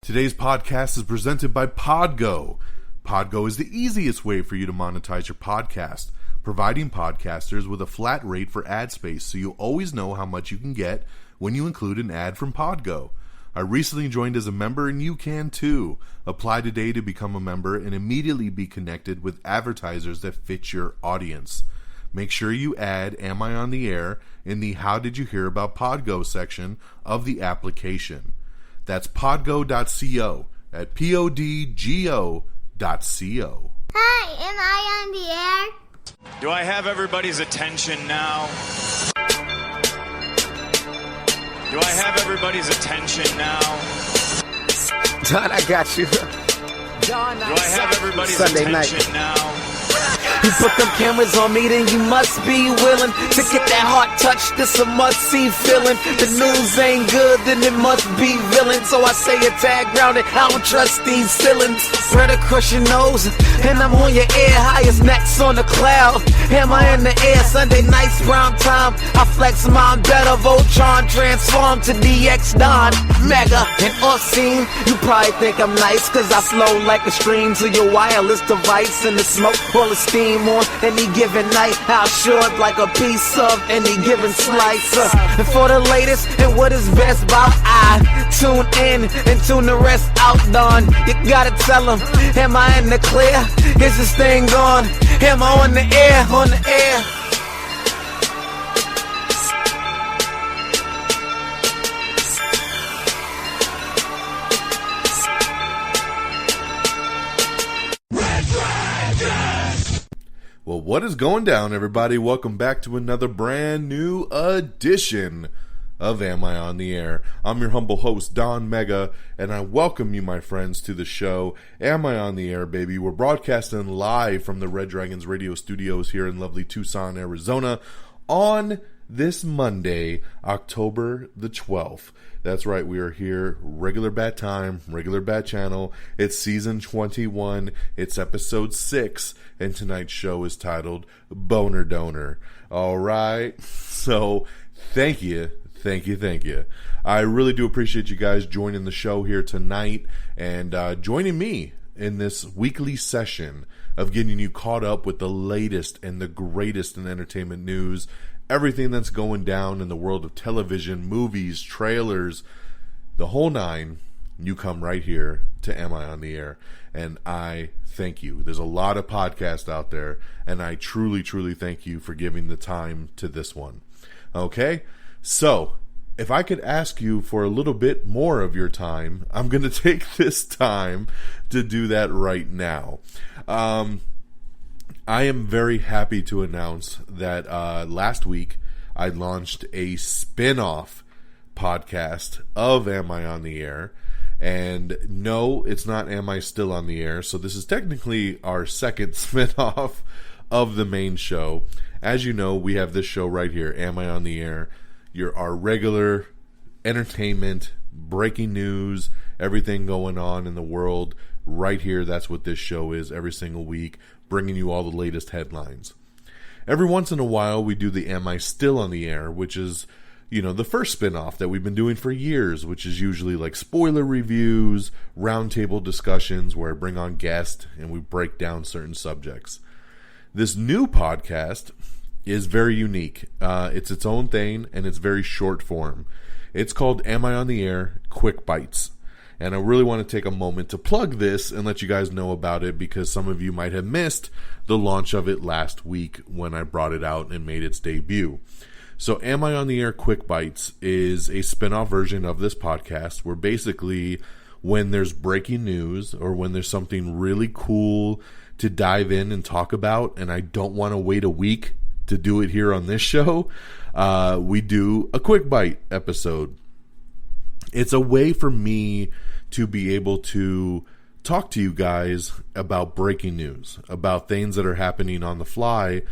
Today's podcast is presented by Podgo. Podgo is the easiest way for you to monetize your podcast, providing podcasters with a flat rate for ad space so you always know how much you can get when you include an ad from Podgo. I recently joined as a member and you can too. Apply today to become a member and immediately be connected with advertisers that fit your audience. Make sure you add Am I on the Air in the How Did You Hear About Podgo section of the application. That's podgo.co at podgo.co. Hi, am I on the air? Do I have everybody's attention now? Do I have everybody's attention now? Don, I got you. Do I have everybody's Sunday attention night. now? You put them cameras on me, then you must be willing to get that heart touch. This a must-see feeling. The news ain't good, then it must be villain. So I say a tag grounded, I don't trust these ceilings. Spread across your nose, and I'm on your ear. Highest necks on the cloud. Am I in the air? Sunday nights, prime time. I flex mine better. Voltron transform to DX Don. Mega and off scene. You probably think I'm nice, cause I slow like a stream to your wireless device. And the smoke, all the steam on any given night. I'll short like a piece of any given slice. And for the latest and what is best about, I tune in and tune the rest out. Don, you gotta tell them, am I in the clear? Is this thing on? Am I on the air? On the air. Well, what is going down, everybody? Welcome back to another brand new edition of Am I on the Air? I'm your humble host, Don Mega, and I welcome you, my friends, to the show. Am I on the Air, baby? We're broadcasting live from the Red Dragons radio studios here in lovely Tucson, Arizona, on this Monday, October the 12th. That's right, we are here, regular bat time, regular bat channel. It's season 21, it's episode 6, and tonight's show is titled Boner Donor. Alright, so thank you. I really do appreciate you guys joining the show here tonight and joining me in this weekly session of getting you caught up with the latest and the greatest in entertainment news. Everything that's going down in the world of television, movies, trailers, the whole nine, you come right here to Am I on the Air? And I thank you. There's a lot of podcasts out there, and I truly, truly thank you for giving the time to this one. Okay? So, if I could ask you for a little bit more of your time, I'm going to take this time to do that right now. I am very happy to announce that last week I launched a spin-off podcast of Am I on the Air? And no, it's not Am I Still on the Air? So this is technically our second spin-off of the main show. As you know, we have this show right here, Am I on the Air? Our regular entertainment, breaking news, everything going on in the world right here. That's what this show is every single week, bringing you all the latest headlines. Every once in a while, we do the Am I Still on the Air, which is, the first spin-off that we've been doing for years, which is usually like spoiler reviews, roundtable discussions where I bring on guests and we break down certain subjects. This new podcast is very unique. It's its own thing, and it's very short form. It's called Am I on the Air? Quick Bites. And I really want to take a moment to plug this and let you guys know about it because some of you might have missed the launch of it last week when I brought it out and made its debut. So Am I on the Air? Quick Bites is a spin-off version of this podcast where basically when there's breaking news or when there's something really cool to dive in and talk about and I don't want to wait a week to do it here on this show, we do a Quick Bite episode. It's a way for me to be able to talk to you guys about breaking news, about things that are happening on the fly.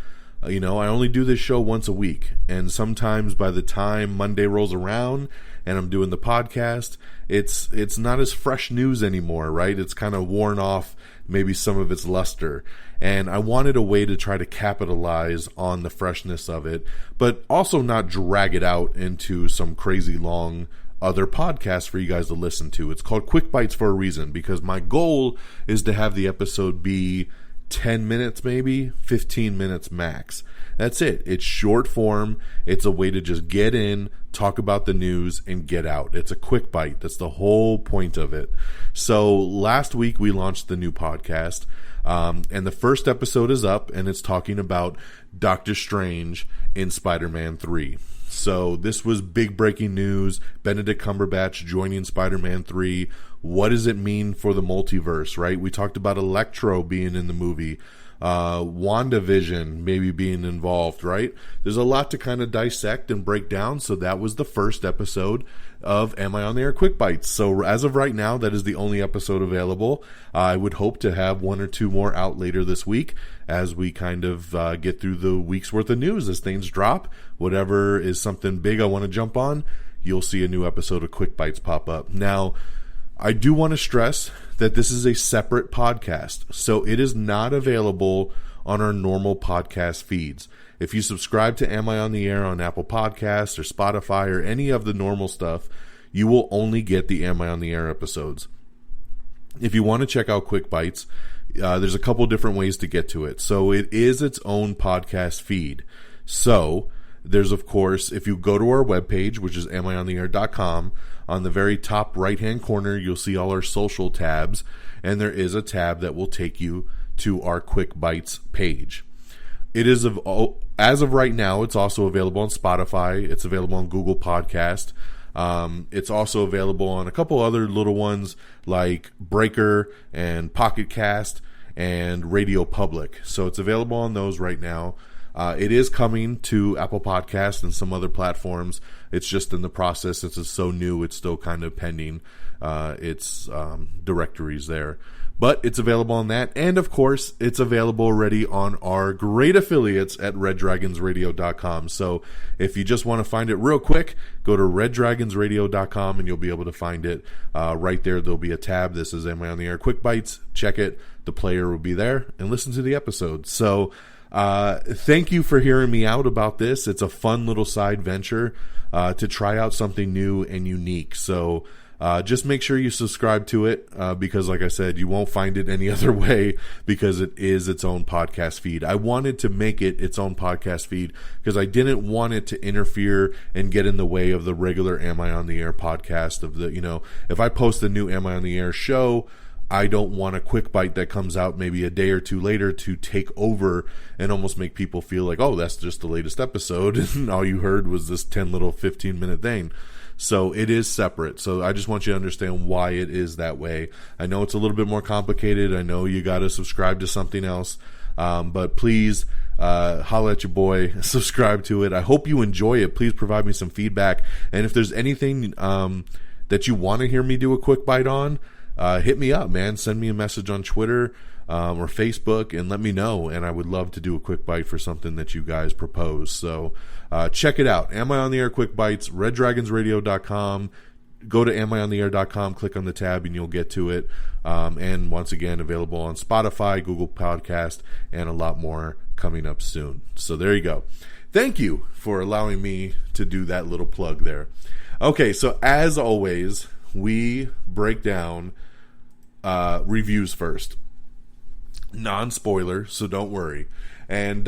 I only do this show once a week, and sometimes by the time Monday rolls around and I'm doing the podcast, it's not as fresh news anymore, right? It's kind of worn off maybe some of its luster. And I wanted a way to try to capitalize on the freshness of it, but also not drag it out into some crazy long other podcasts for you guys to listen to. It's called Quick Bites for a reason, because my goal is to have the episode be 10 minutes, maybe 15 minutes max. That's it. It's short form. It's a way to just get in, talk about the news, and get out. It's a quick bite. That's the whole point of it. So last week we launched the new podcast, and the first episode is up, and it's talking about Doctor Strange in Spider-Man 3. So this was big breaking news. Benedict Cumberbatch joining Spider-Man 3. What does it mean for the multiverse, right? We talked about Electro being in the movie. WandaVision maybe being involved, right? There's a lot to kind of dissect and break down. So that was the first episode of Am I on the Air Quick Bites. So as of right now, that is the only episode available. I would hope to have one or two more out later this week as we kind of get through the week's worth of news. As things drop, whatever is something big I want to jump on, you'll see a new episode of Quick Bites pop up. Now, I do want to stress that this is a separate podcast, so it is not available on our normal podcast feeds. If you subscribe to Am I on the Air on Apple Podcasts or Spotify or any of the normal stuff, you will only get the Am I on the Air episodes. If you want to check out Quick Bites, there's a couple different ways to get to it. So it is its own podcast feed. So there's, of course, if you go to our webpage, which is amiontheair.com, on the very top right-hand corner, you'll see all our social tabs, and there is a tab that will take you to our Quick Bites page. It is, as of right now, it's also available on Spotify. It's available on Google Podcast. It's also available on a couple other little ones like Breaker and Pocket Cast and Radio Public. So it's available on those right now. It is coming to Apple Podcasts and some other platforms. It's just in the process. Since it's so new, it's still kind of pending its directories there. But it's available on that. And, of course, it's available already on our great affiliates at reddragonsradio.com. So if you just want to find it real quick, go to reddragonsradio.com and you'll be able to find it right there. There'll be a tab. This is Am I on the Air Quick Bites. Check it. The player will be there and listen to the episode. So thank you for hearing me out about this. It's a fun little side venture to try out something new and unique. So just make sure you subscribe to it because, like I said, you won't find it any other way because it is its own podcast feed. I wanted to make it its own podcast feed because I didn't want it to interfere and get in the way of the regular Am I on the Air podcast of the, if I post a new Am I on the Air show, I don't want a quick bite that comes out maybe a day or two later to take over and almost make people feel like, oh, that's just the latest episode and all you heard was this 15-minute thing. So it is separate. So I just want you to understand why it is that way. I know it's a little bit more complicated. I know you got to subscribe to something else. But please holla at your boy, subscribe to it. I hope you enjoy it. Please provide me some feedback. And if there's anything that you want to hear me do a quick bite on, hit me up, man. Send me a message on Twitter or Facebook and let me know. And I would love to do a quick bite for something that you guys propose. So check it out. Am I on the Air Quick Bites? reddragonsradio.com. Go to amiontheair.com, click on the tab, and you'll get to it. And once again, available on Spotify, Google Podcast, and a lot more coming up soon. So there you go. Thank you for allowing me to do that little plug there. Okay, so as always, we break down reviews first. Non-spoiler, so don't worry. And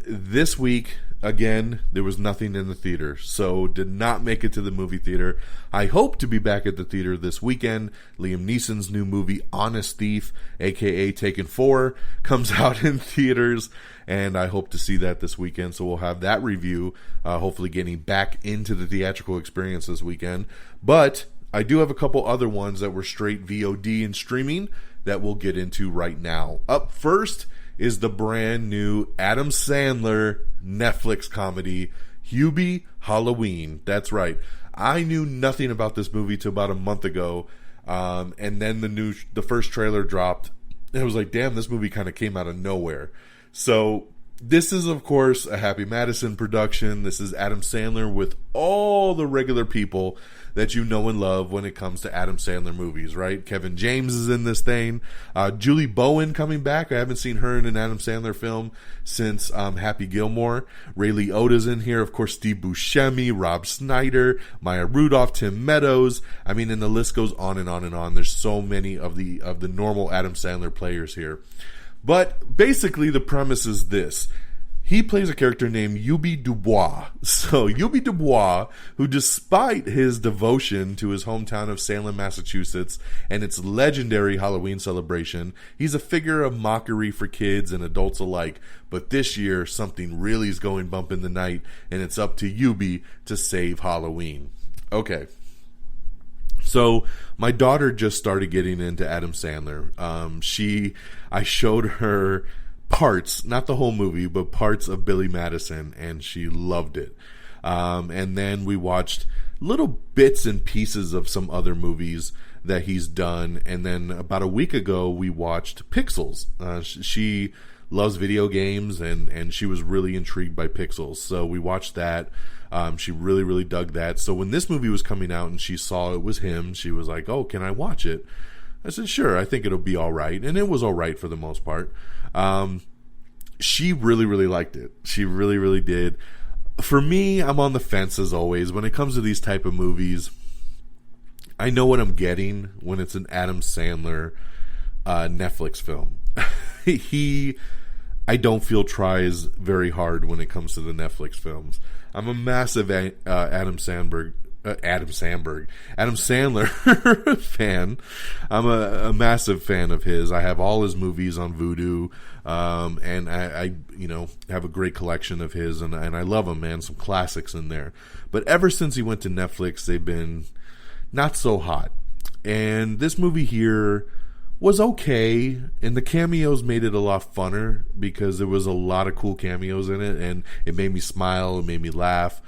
this week, again, there was nothing in the theater, so did not make it to the movie theater. I hope to be back at the theater this weekend. Liam Neeson's new movie, Honest Thief, a.k.a. Taken 4, comes out in theaters, and I hope to see that this weekend, so we'll have that review, hopefully getting back into the theatrical experience this weekend. But I do have a couple other ones that were straight VOD and streaming that we'll get into right now. Up first is the brand new Adam Sandler Netflix comedy, Hubie Halloween. That's right. I knew nothing about this movie till about a month ago, and then the first trailer dropped, and I was like, damn, this movie kind of came out of nowhere. So this is, of course, a Happy Madison production. This is Adam Sandler with all the regular people that you know and love when it comes to Adam Sandler movies, right? Kevin James is in this thing. Julie Bowen coming back. I haven't seen her in an Adam Sandler film since Happy Gilmore. Ray Liotta's in here. Of course, Steve Buscemi, Rob Schneider, Maya Rudolph, Tim Meadows. I mean, and the list goes on and on and on. There's so many of the normal Adam Sandler players here. But basically, the premise is this. He plays a character named Hubie Dubois. So, Hubie Dubois, who despite his devotion to his hometown of Salem, Massachusetts, and its legendary Halloween celebration, he's a figure of mockery for kids and adults alike. But this year, something really is going bump in the night, and it's up to Hubie to save Halloween. Okay. So, my daughter just started getting into Adam Sandler. I showed her parts, not the whole movie, but parts of Billy Madison, and she loved it. And then we watched little bits and pieces of some other movies that he's done. And then about a week ago, we watched Pixels. She loves video games, and she was really intrigued by Pixels. So we watched that. She really, really dug that. So when this movie was coming out and she saw it was him, she was like, "Oh, can I watch it?" I said, "Sure, I think it'll be all right." And it was all right for the most part. She really, really liked it. She really, really did. For me, I'm on the fence as always. When it comes to these type of movies, I know what I'm getting when it's an Adam Sandler Netflix film. I don't feel tries very hard when it comes to the Netflix films. I'm a massive Adam Sandler fan. I'm a massive fan of his. I have all his movies on Vudu, and I have a great collection of his, and I love him, man. Some classics in there. But ever since he went to Netflix, they've been not so hot. And this movie here was okay, and the cameos made it a lot funner because there was a lot of cool cameos in it, and it made me smile, it made me laugh.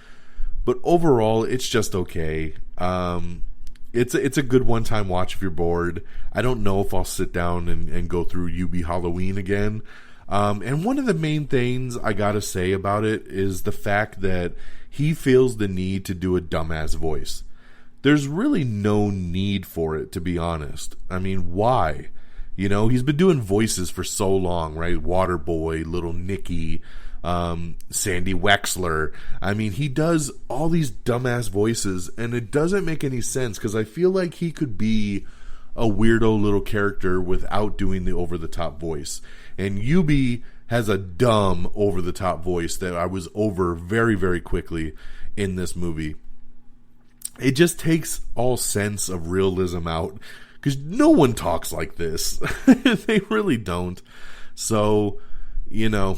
But overall, it's just okay. It's a good one-time watch if you're bored. I don't know if I'll sit down and go through Hubie Halloween again. And one of the main things I gotta say about it is the fact that he feels the need to do a dumbass voice. There's really no need for it, to be honest. I mean, why? You know, he's been doing voices for so long, right? Waterboy, Little Nicky, Sandy Wexler. I mean, he does all these dumbass voices, and it doesn't make any sense because I feel like he could be a weirdo little character without doing the over-the-top voice. And Hubie has a dumb over-the-top voice that I was over very, very quickly in this movie. It just takes all sense of realism out because no one talks like this. They really don't. So, you know,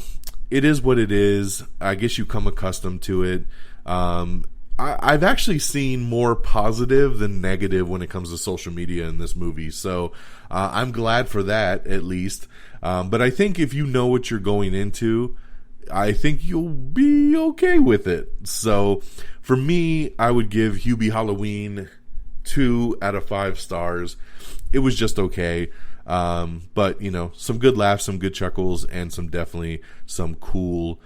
it is what it is. I guess you come accustomed to it. I've actually seen more positive than negative when it comes to social media in this movie. So I'm glad for that, at least. But I think if you know what you're going into, I think you'll be okay with it. So for me, I would give Hubie Halloween 2 out of 5 stars. It was just okay. But, you know, some good laughs, some good chuckles, and definitely some cool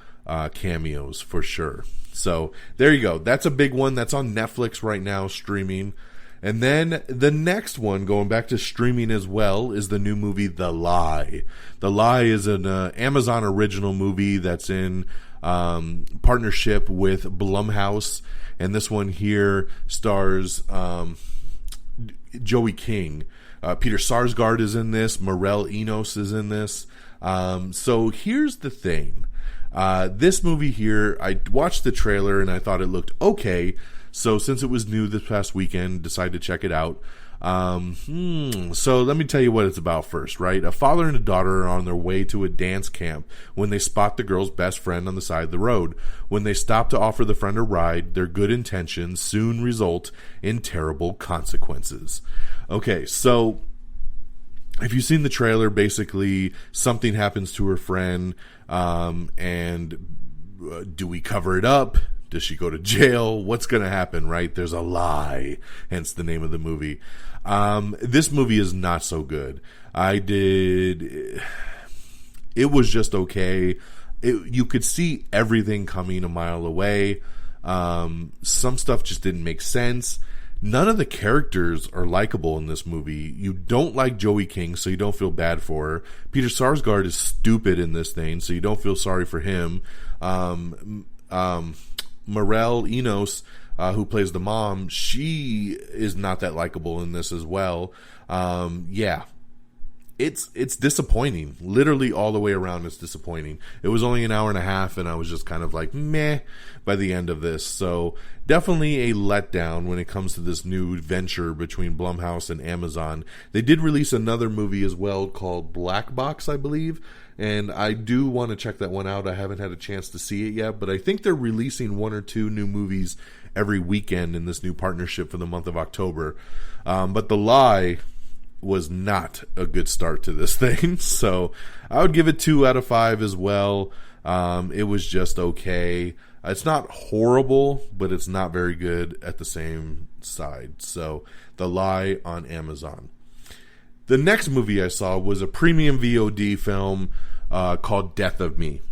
cameos for sure. So there you go. That's a big one. That's on Netflix right now, streaming. And then the next one, going back to streaming as well, is the new movie The Lie. The Lie is an Amazon original movie that's in partnership with Blumhouse. And this one here stars Joey King. Peter Sarsgaard is in this. Morel Enos is in this. So here's the thing. This movie here, I watched the trailer and I thought it looked okay. So since it was new this past weekend, decided to check it out. So let me tell you what it's about first, right? A father and a daughter are on their way to a dance camp when they spot the girl's best friend on the side of the road. When they stop to offer the friend a ride, their good intentions soon result in terrible consequences. Okay, so if you've seen the trailer, basically something happens to her friend, and do we cover it up? Does she go to jail? What's going to happen, right? There's a lie, hence the name of the movie. This movie is not so good. It was just okay. you could see everything coming a mile away. Some stuff just didn't make sense. None of the characters are likable in this movie. You don't like Joey King, so you don't feel bad for her. Peter Sarsgaard is stupid in this thing, so you don't feel sorry for him. Morel Enos, who plays the mom, she is not that likable in this as well. It's disappointing. Literally all the way around, it's disappointing. It was only an hour and a half, and I was just kind of like, meh, by the end of this. So definitely a letdown when it comes to this new venture between Blumhouse and Amazon. They did release another movie as well called Black Box, I believe, and I do want to check that one out. I haven't had a chance to see it yet, but I think they're releasing 1 or 2 new movies every weekend in this new partnership for the month of October. But The Lie was not a good start to this thing, so I would give it 2 out of 5 as well. It was just okay. It's not horrible, but it's not very good at the same side. So The Lie on Amazon. The next movie I saw was a premium VOD film called Death of Me.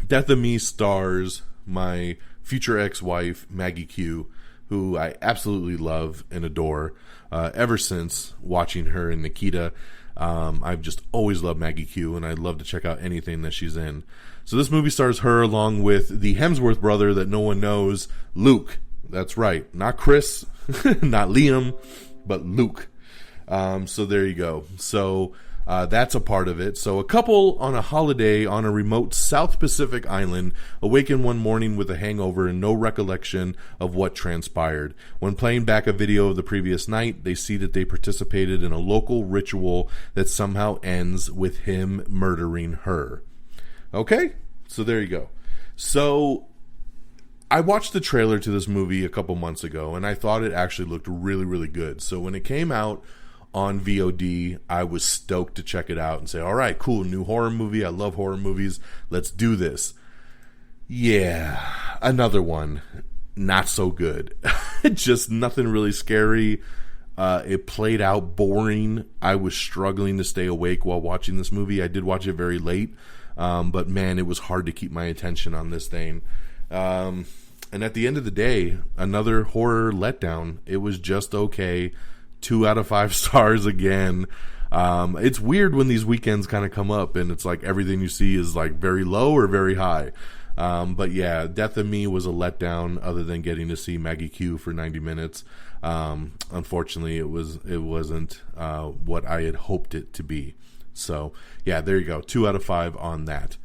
Death of Me stars my future ex-wife, Maggie Q, who I absolutely love and adore. Ever since watching her in Nikita, I've just always loved Maggie Q, and I'd love to check out anything that she's in. So this movie stars her along with the Hemsworth brother that no one knows, Luke. That's right. Not Chris, not Liam, but Luke. So there you go. So that's a part of it. So a couple on a holiday on a remote South Pacific island awaken one morning with a hangover and no recollection of what transpired. When playing back a video of the previous night, they see that they participated in a local ritual that somehow ends with him murdering her. Okay? So there you go. So I watched the trailer to this movie a couple months ago, and I thought it actually looked really, really good. So when it came out on VOD, I was stoked to check it out and say, all right, cool, new horror movie. I love horror movies. Let's do this. Yeah, another one. Not so good. Just nothing really scary. It played out boring. I was struggling to stay awake while watching this movie. I did watch it very late, but man, it was hard to keep my attention on this thing. And at the end of the day, another horror letdown. It was just okay. 2 out of 5 stars again. It's weird when these weekends kind of come up and it's like everything you see is like very low or very high. But yeah, Death of Me was a letdown other than getting to see Maggie Q for 90 minutes. Unfortunately, it wasn't what I had hoped it to be. So yeah, there you go. 2 out of 5 on that.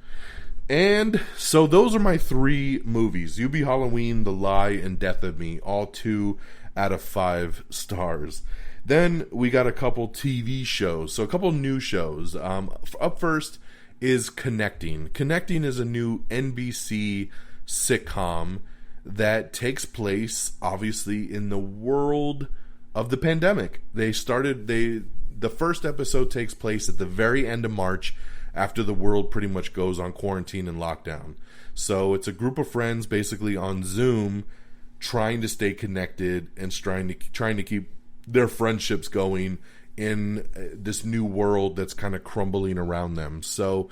And so those are my 3 movies. Hubie Halloween, The Lie, and Death of Me. All 2 out of 5 stars. Then we got a couple TV shows. So a couple new shows. Up first is Connecting. Connecting is a new NBC sitcom that takes place, obviously, in the world of the pandemic. The first episode takes place at the very end of March, after the world pretty much goes on quarantine and lockdown. So it's a group of friends basically on Zoom trying to stay connected and trying to keep their friendships going in this new world that's kind of crumbling around them. So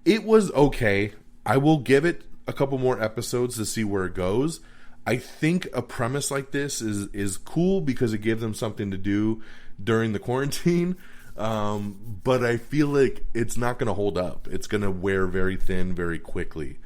it was okay. I will give it a couple more episodes to see where it goes. I think a premise like this is cool because it gave them something to do during the quarantine. But I feel like it's not going to hold up. It's going to wear very thin very quickly.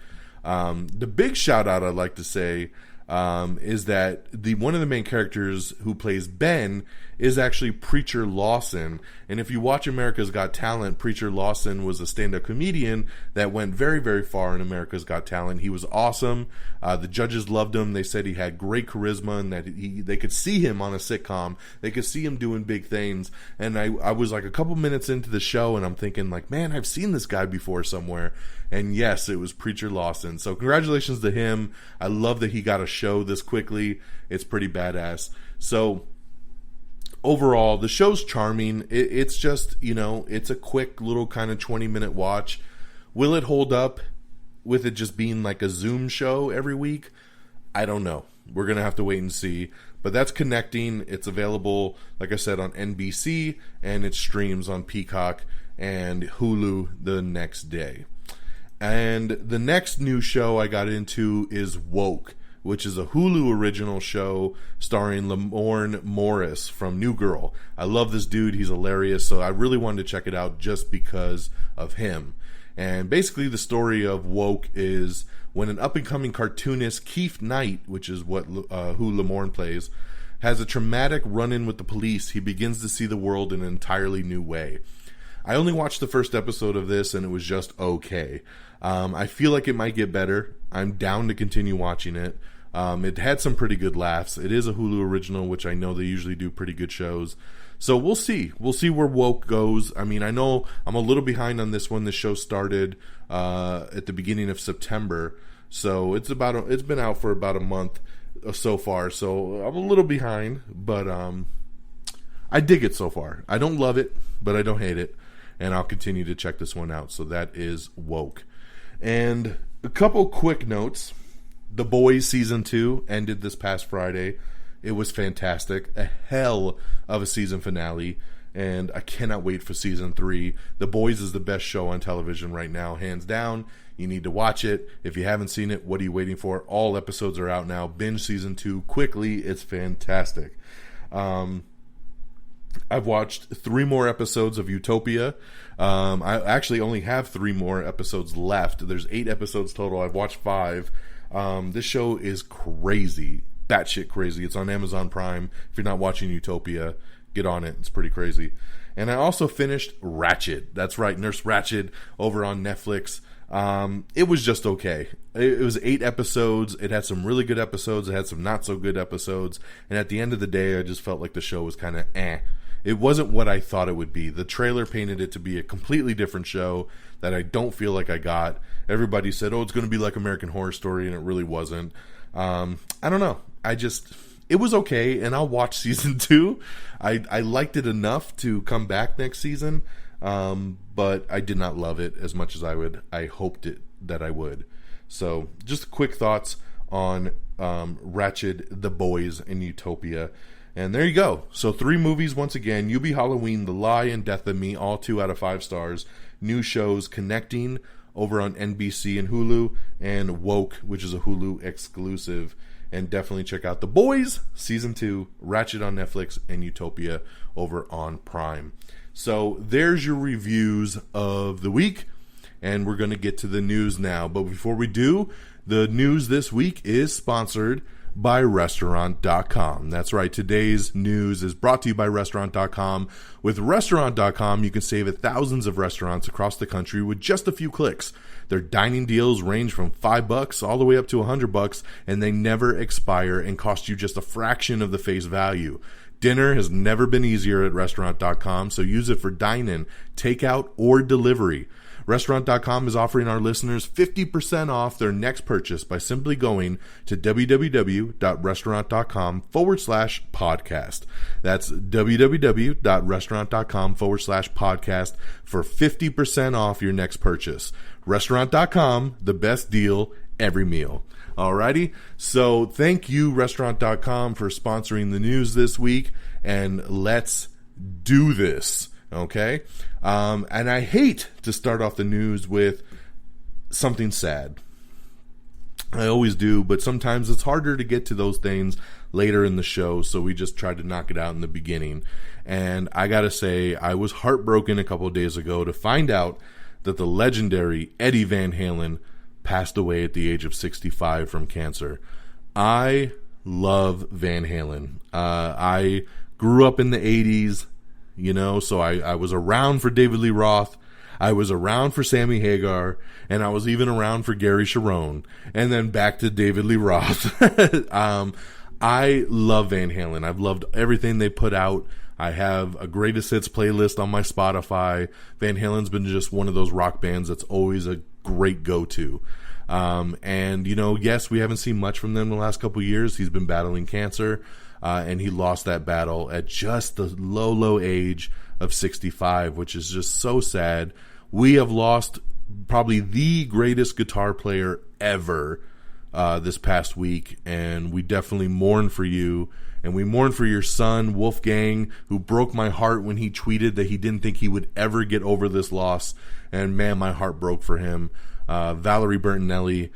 The big shout out I'd like to say is that one of the main characters who plays Ben is actually Preacher Lawson. And if you watch America's Got Talent, Preacher Lawson was a stand-up comedian that went very, very far in America's Got Talent. He was awesome. The judges loved him. They said he had great charisma and that they could see him on a sitcom. They could see him doing big things. And I was like a couple minutes into the show and I'm thinking like, man, I've seen this guy before somewhere. And yes, it was Preacher Lawson. So congratulations to him. I love that he got a show this quickly. It's pretty badass. So overall, the show's charming. It's just, it's a quick little kind of 20-minute watch. Will it hold up with it just being like a Zoom show every week? I don't know. We're going to have to wait and see. But that's Connecting. It's available, like I said, on NBC, and it streams on Peacock and Hulu the next day. And the next new show I got into is Woke, which is a Hulu original show starring Lamorne Morris from New Girl. I love this dude. He's hilarious. So I really wanted to check it out just because of him. And basically the story of Woke is when an up-and-coming cartoonist, Keith Knight, which is what who Lamorne plays, has a traumatic run-in with the police, he begins to see the world in an entirely new way. I only watched the first episode of this, and it was just okay. I feel like it might get better. I'm down to continue watching it. It had some pretty good laughs. It is a Hulu original, which I know they usually do pretty good shows. So we'll see. We'll see where Woke goes. I mean, I know I'm a little behind on this one. The show started at the beginning of September, so it's been out for about a month so far. So I'm a little behind, but I dig it so far. I don't love it, but I don't hate it, and I'll continue to check this one out. So that is Woke. And a couple quick notes. The Boys Season 2 ended this past Friday. It was fantastic. A hell of a season finale. And I cannot wait for Season 3. The Boys is the best show on television right now, hands down. You need to watch it. If you haven't seen it, what are you waiting for? All episodes are out now. Binge Season 2 quickly. It's fantastic. I've watched 3 more episodes of Utopia. I actually only have 3 more episodes left. There's 8 episodes total. I've watched 5. This show is crazy. Batshit crazy. It's on Amazon Prime. If you're not watching Utopia, get on it. It's pretty crazy. And I also finished Ratched. That's right, Nurse Ratched over on Netflix. It was just okay. It was 8 episodes. It had some really good episodes. It had some not so good episodes. And at the end of the day, I just felt like the show was kind of It wasn't what I thought it would be. The trailer painted it to be a completely different show that I don't feel like I got. Everybody said, oh, it's going to be like American Horror Story, and it really wasn't. I don't know. It was okay, and I'll watch Season 2. I liked it enough to come back next season, but I did not love it as much as I hoped that I would. So, just quick thoughts on Ratched, The Boys, and Utopia. And there you go. So 3 movies once again. Hubie Halloween, The Lie, and Death of Me, all 2 out of 5 stars. New shows, Connecting over on NBC and Hulu, and Woke, which is a Hulu exclusive. And definitely check out The Boys, Season 2, Ratched on Netflix, and Utopia over on Prime. So there's your reviews of the week. And we're going to get to the news now. But before we do, the news this week is sponsored by Restaurant.com. That's right. Today's news is brought to you by Restaurant.com. With Restaurant.com, you can save at thousands of restaurants across the country with just a few clicks. Their dining deals range from $5 all the way up to $100, and they never expire and cost you just a fraction of the face value. Dinner has never been easier at Restaurant.com, so use it for dine-in, takeout, or delivery. Restaurant.com is offering our listeners 50% off their next purchase by simply going to www.restaurant.com/podcast. That's www.restaurant.com/podcast for 50% off your next purchase. Restaurant.com, the best deal every meal. Alrighty, so thank you, Restaurant.com, for sponsoring the news this week, and let's do this. Okay, and I hate to start off the news with something sad. I always do, but sometimes it's harder to get to those things later in the show, so we just try to knock it out in the beginning. And I gotta say, I was heartbroken a couple of days ago to find out that the legendary Eddie Van Halen passed away at the age of 65 from cancer. I love Van Halen. I grew up in the 80s. You know, so I was around for David Lee Roth, I was around for Sammy Hagar, and I was even around for Gary Sharon, and then back to David Lee Roth. I love Van Halen. I've loved everything they put out. I have a greatest hits playlist on my Spotify. Van Halen's been just one of those rock bands that's always a great go-to. And, you know, yes, we haven't seen much from them the last couple of years. He's been battling cancer. And he lost that battle at just the low age of 65, which is just so sad. We have lost probably the greatest guitar player ever this past week, and we definitely mourn for you And we mourn for your son, Wolfgang, who broke my heart when he tweeted that he didn't think he would ever get over this loss. And man, my heart broke for him. Valerie Bertinelli,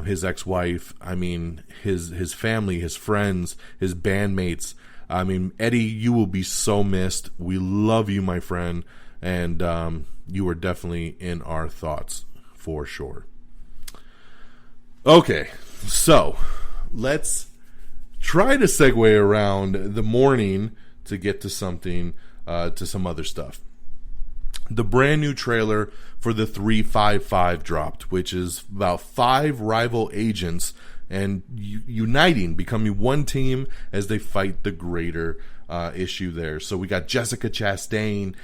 his ex-wife, I mean, his family, his friends, his bandmates. I mean, Eddie, you will be so missed. We love you, my friend. And you are definitely in our thoughts for sure. Okay, so let's try to segue around the morning to get to something, to some other stuff. The brand new trailer for the 355 dropped, which is about 5 rival agents and uniting, becoming one team as they fight the greater issue there. So we got Jessica Chastain,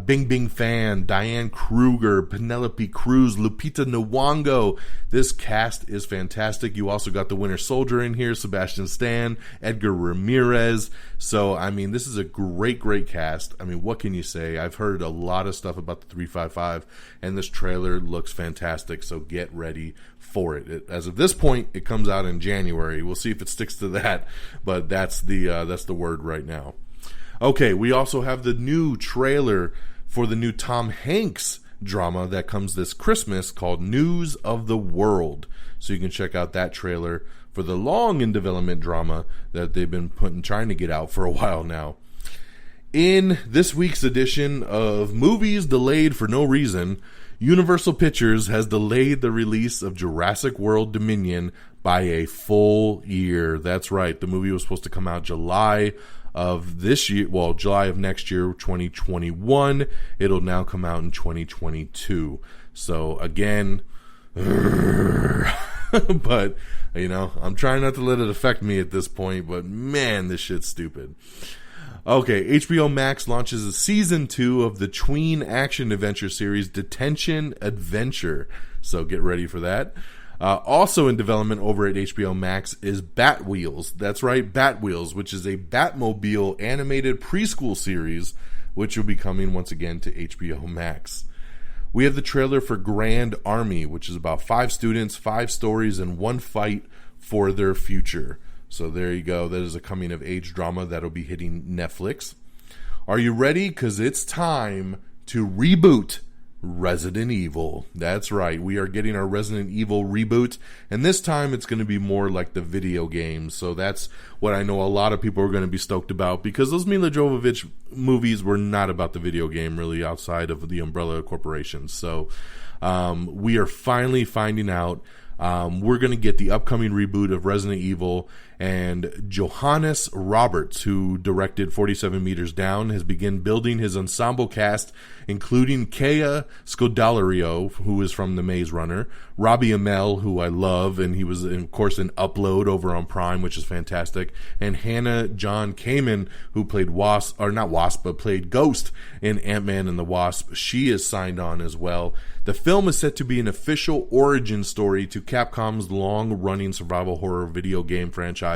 Bing Bing Fan, Diane Kruger, Penelope Cruz, Lupita Nyong'o. This cast is fantastic. You also got the Winter Soldier in here, Sebastian Stan, Edgar Ramirez. So, I mean, this is a great cast. I mean, what can you say? I've heard a lot of stuff about the 355, and this trailer looks fantastic, so get ready for it. As of this point, it comes out in January. We'll see if it sticks to that, but that's the word right now. Okay, we also have the new trailer for the new Tom Hanks drama that comes this Christmas called News of the World. So you can check out that trailer for the long in development drama that they've been trying to get out for a while now. In this week's edition of Movies Delayed for No Reason, Universal Pictures has delayed the release of Jurassic World Dominion by a full year. That's right. The movie was supposed to come out July of this year, well, July of next year, 2021. It'll now come out in 2022. So again, but you know, I'm trying not to let it affect me at this point, but man, this shit's stupid. Okay, HBO Max launches a season 2 of the tween action adventure series Detention Adventure. So get ready for that. Also in development over at HBO Max is Batwheels. That's right, Batwheels, which is a Batmobile animated preschool series, which will be coming once again to HBO Max. We have the trailer for Grand Army, which is about 5 students, 5 stories, and 1 fight for their future. So there you go. That is a coming-of-age drama that'll be hitting Netflix. Are you ready? Because it's time to reboot Resident Evil. That's right. We are getting our Resident Evil reboot, and this time it's going to be more like the video game. So that's what I know a lot of people are going to be stoked about, because those Mila Jovovich movies were not about the video game, really, outside of the Umbrella Corporation. So we are finally finding out. We're going to get the upcoming reboot of Resident Evil, and Johannes Roberts, who directed 47 Meters Down, has begun building his ensemble cast, including Kea Scodelario, who is from The Maze Runner, Robbie Amell, who I love, and he was, of course, in Upload over on Prime, which is fantastic, and Hannah John Kamen, who played played Ghost in Ant-Man and the Wasp. She is signed on as well. The film is set to be an official origin story to Capcom's long-running survival horror video game franchise,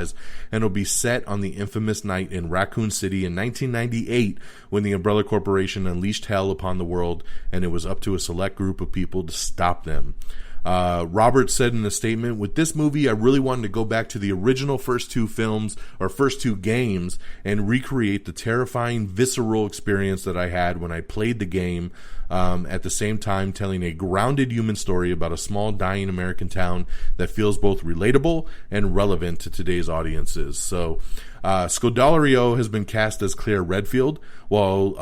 and will be set on the infamous night in Raccoon City in 1998 when the Umbrella Corporation unleashed hell upon the world, and it was up to a select group of people to stop them. Roberts said in a statement, "With this movie, I really wanted to go back to the original first 2 films, or first 2 games, and recreate the terrifying, visceral experience that I had when I played the game, at the same time telling a grounded human story about a small, dying American town that feels both relatable and relevant to today's audiences." So, Scodelario has been cast as Claire Redfield, while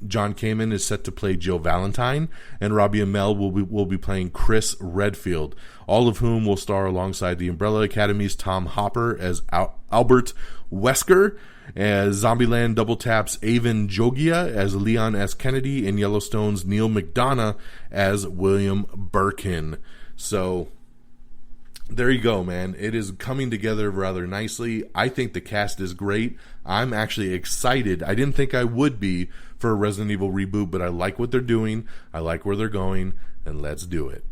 John Kamen is set to play Jill Valentine, and Robbie Amell will be playing Chris Redfield, all of whom will star alongside the Umbrella Academy's Tom Hopper as Albert Wesker, as Zombieland Double Tap's Avon Jogia as Leon S. Kennedy, and Yellowstone's Neil McDonough as William Birkin. So there you go, man. It is coming together rather nicely. I think the cast is great. I'm actually excited. I didn't think I would be for a Resident Evil reboot, but I like what they're doing. I like where they're going, and let's do it.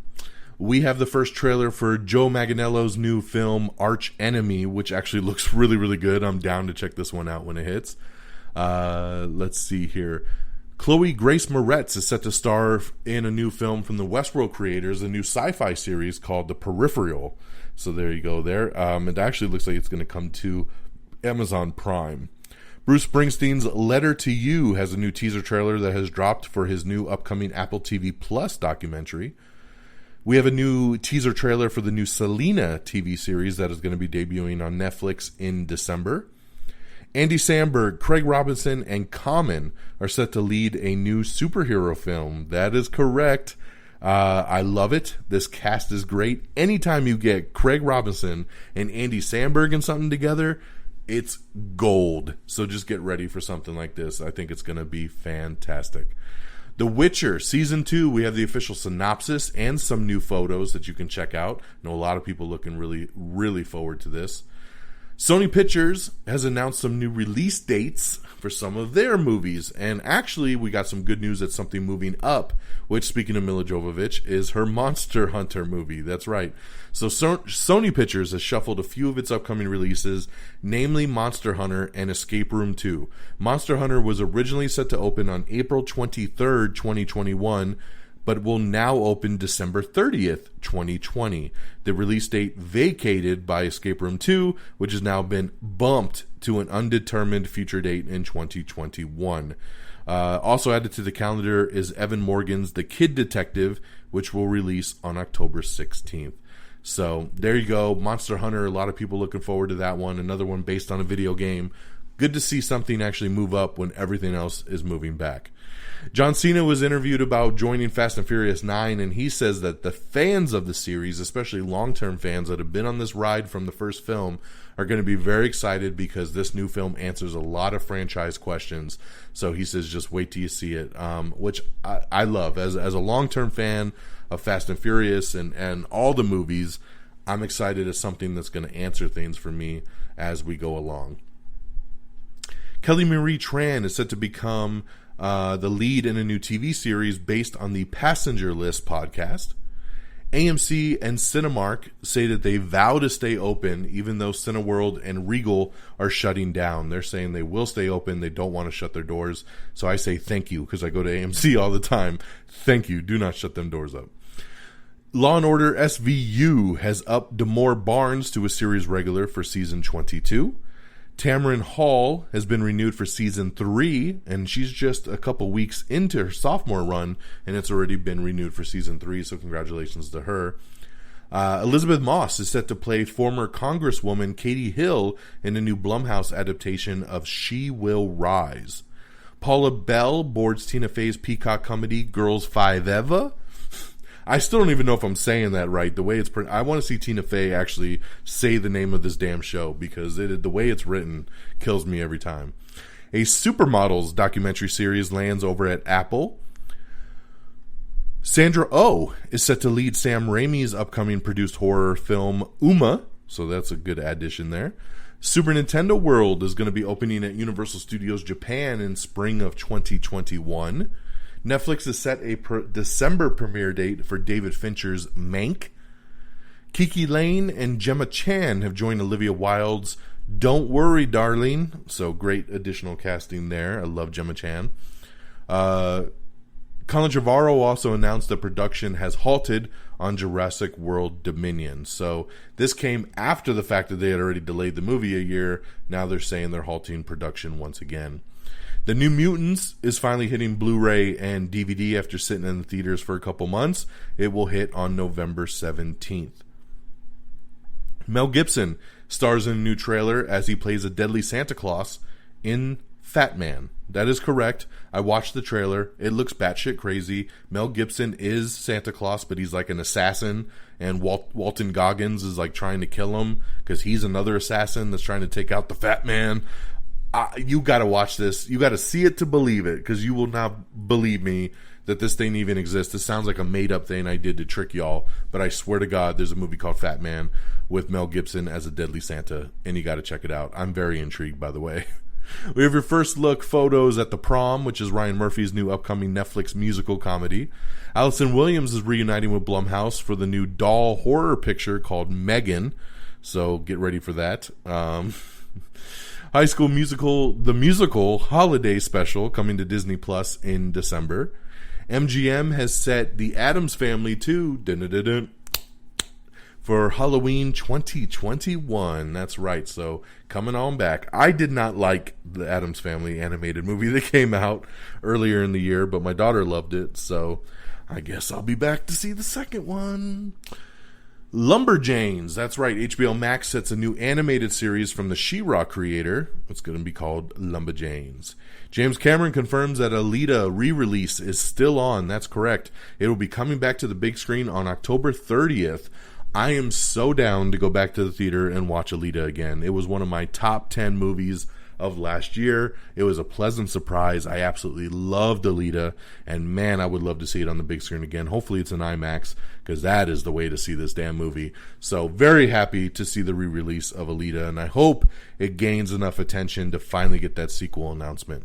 We have the first trailer for Joe Manganiello's new film, Arch Enemy, which actually looks really, really good. I'm down to check this one out when it hits. Let's see here. Chloe Grace Moretz is set to star in a new film from the Westworld creators, a new sci-fi series called The Peripheral. So there you go there. It actually looks like it's going to come to Amazon Prime. Bruce Springsteen's Letter to You has a new teaser trailer that has dropped for his new upcoming Apple TV Plus documentary. We have a new teaser trailer for the new Selena TV series that is going to be debuting on Netflix in December. Andy Samberg, Craig Robinson, and Common are set to lead a new superhero film. That is correct. I love it. This cast is great. Anytime you get Craig Robinson and Andy Samberg in something together, it's gold. So just get ready for something like this. I think it's going to be fantastic. The Witcher Season 2, we have the official synopsis and some new photos that you can check out. I know a lot of people looking really, really forward to this. Sony Pictures has announced some new release dates for some of their movies. And actually, we got some good news that something moving up, which, speaking of Mila Jovovich, is her Monster Hunter movie. That's right. So Sony Pictures has shuffled a few of its upcoming releases, namely Monster Hunter and Escape Room 2. Monster Hunter was originally set to open on April 23rd, 2021, but will now open December 30th, 2020. The release date vacated by Escape Room 2, which has now been bumped to an undetermined future date in 2021. Also added to the calendar is Evan Morgan's The Kid Detective, which will release on October 16th. So there you go, Monster Hunter. A lot of people looking forward to that one. Another one based on a video game. Good to see something actually move up when everything else is moving back. John Cena was interviewed about joining Fast and Furious 9, and he says that the fans of the series, especially long-term fans that have been on this ride from the first film, are going to be very excited because this new film answers a lot of franchise questions. So he says just wait till you see it, which I love. As a long-term fan of Fast and Furious and all the movies, I'm excited as something that's going to answer things for me as we go along. Kelly Marie Tran is set to become the lead in a new TV series based on the Passenger List podcast. AMC and Cinemark say that they vow to stay open even though Cineworld and Regal are shutting down. They're saying they will stay open. They don't want to shut their doors. So I say thank you because I go to AMC all the time. Thank you. Do not shut them doors up. Law & Order SVU has upped Damore Barnes to a series regular for season 22. Tamron Hall has been renewed for season 3, and she's just a couple weeks into her sophomore run, and it's already been renewed for season 3, so congratulations to her. Elizabeth Moss is set to play former Congresswoman Katie Hill in a new Blumhouse adaptation of She Will Rise. Paula Bell boards Tina Fey's Peacock comedy Girls Five Eva. I still don't even know if I'm saying that right. The way it's I want to see Tina Fey actually say the name of this damn show because the way it's written kills me every time. A Supermodels documentary series lands over at Apple. Sandra Oh is set to lead Sam Raimi's upcoming produced horror film Uma, so that's a good addition there. Super Nintendo World is going to be opening at Universal Studios Japan in spring of 2021. Netflix has set a December premiere date for David Fincher's Mank. Kiki Lane and Gemma Chan have joined Olivia Wilde's Don't Worry, Darling. So great additional casting there. I love Gemma Chan. Colin Trevorrow also announced that production has halted on Jurassic World Dominion. So this came after the fact that they had already delayed the movie a year. Now they're saying they're halting production once again. The New Mutants is finally hitting Blu-ray and DVD after sitting in the theaters for a couple months. It will hit on November 17th. Mel Gibson stars in a new trailer as he plays a deadly Santa Claus in Fat Man. That is correct. I watched the trailer. It looks batshit crazy. Mel Gibson is Santa Claus, but he's like an assassin, and Walton Goggins is like trying to kill him because he's another assassin that's trying to take out the Fat Man. You got to watch this. You got to see it to believe it, because you will not believe me that this thing even exists. This sounds like a made-up thing I did to trick y'all, but I swear to God, there's a movie called Fat Man with Mel Gibson as a deadly Santa, and you got to check it out. I'm very intrigued, by the way. We have your first look photos at The Prom, which is Ryan Murphy's new upcoming Netflix musical comedy. Allison Williams is reuniting with Blumhouse for the new doll horror picture called Megan, so get ready for that. High School Musical, the musical holiday special coming to Disney Plus in December. MGM has set The Addams Family to for Halloween 2021. That's right. So coming on back. I did not like the Addams Family animated movie that came out earlier in the year, but my daughter loved it. So I guess I'll be back to see the second one. Lumberjanes. That's right. HBO Max sets a new animated series from the She-Ra creator. It's going to be called Lumberjanes. James Cameron confirms that Elita re-release is still on. That's correct. It will be coming back to the big screen on October 30th. I am so down to go back to the theater and watch Elita again. It was one of my top 10 movies of last year. It was a pleasant surprise. I absolutely loved Elita, and man, I would love to see it on the big screen again. Hopefully it's an IMAX, because that is the way to see this damn movie. So very happy to see the re-release of Elita, and I hope it gains enough attention to finally get that sequel announcement.